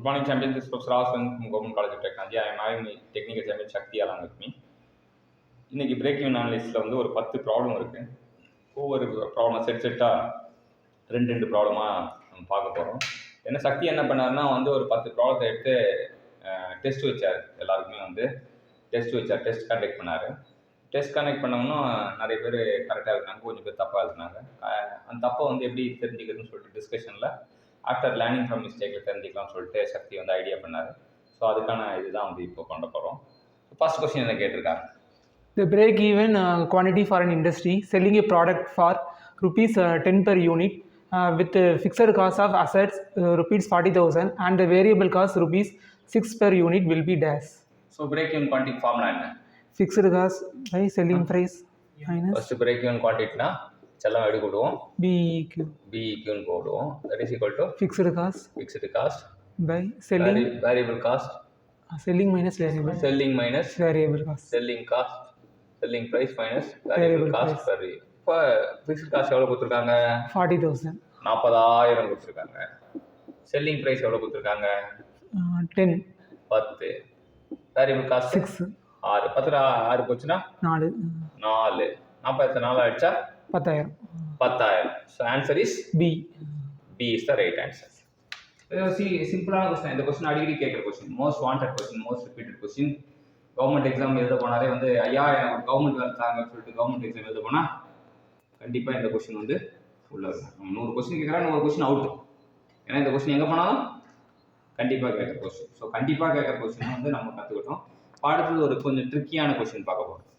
Good morning, champion. This is Professor Aswan from Government College of Technology. I am having technical champion Shakti along with me. இன்னைக்கு break even அனாலிசிஸில் வந்து ஒரு 10 problem இருக்குது. ஒவ்வொரு problem செட்டாக ரெண்டு ப்ராப்ளமாக நம்ம பார்க்க போகிறோம். ஏன்னா சக்தி என்ன பண்ணாருன்னா வந்து ஒரு 10 ப்ராப்ளத்தை எடுத்து டெஸ்ட் வச்சார். எல்லாருக்குமே வந்து டெஸ்ட் கண்டக்ட் பண்ணார். டெஸ்ட் கண்டக்ட் பண்ணோம்னா நிறைய பேர் கரெக்டாக இருந்தாங்க, கொஞ்சம் பேர் தப்பாக இருந்தாங்க. அந்த தப்பை வந்து எப்படி தெரிஞ்சுக்கிறதுன்னு சொல்லிட்டு டிஸ்கஷனில் ஆஃப்டர் லேர்னிங் ஃப்ரம் மிஸ்டேக்கில் தெரிஞ்சிக்கலாம்னு சொல்லிட்டு சக்தி வந்து ஐடியா பண்ணார். ஸோ அதுக்கான இதுதான் வந்து இப்போ கொண்டு போகிறோம். ஃபர்ஸ்ட் கொஸ்டின் என்ன கேட்டிருக்காங்க? The break-even quantity for an industry selling a product for rupees 10 per unit with fixed cost of assets rupees 40,000 and the variable cost rupees 6 per unit will be dash. So break-even quantity formula என்ன? Fixed cost by selling price minus first break-even quantity னா செல்லம் எடுத்து போடுவோம், BEQ ன்னு போடுவோம். that is equal to fixed cost by selling variable cost, selling minus variable cost, selling price minus variable cost per unit. இப்போ fixed cost எவ்வளோ கொடுத்துருக்காங்க? 40,000. 40,000 கொடுத்துருக்காங்க. செல்லிங் ப்ரைஸ் எவ்வளோ கொடுத்துருக்காங்க? 10. Variable cost 6. 6. 10 6 போச்சுன்னா 4. 40 4 ஆயிடுச்சா 10,000. So answer is B is the right answer. சிம்பிளான question. இந்த கொஸ்டின் அடிக்கடி கேட்குற question, most wanted question, most repeated question. Government exam எழுத போனாலே வந்து ஐயா எனக்கு கவர்மெண்ட் வேலை தாங்கன்னு சொல்லிட்டு கவர்மெண்ட் எக்ஸாம் எழுத போனால் கண்டிப்பாக இந்த கொஸ்டின் வந்து ஃபுல்லாக இருக்கும். 100 கொஸ்டின் கேட்குறாங்க, 100 கொஸ்டின் அவுட்டு. ஏன்னா இந்த கொஸ்டின் எங்கே போனாலும் கண்டிப்பாக கேட்குற கொஸ்டின். ஸோ கண்டிப்பாக கேட்குற கொஸ்டின் வந்து நம்ம கற்றுக்கிட்டோம். அடுத்தது ஒரு கொஞ்சம் ட்ரிக்கியான கொஸ்டின் பார்க்க போகிறோம்.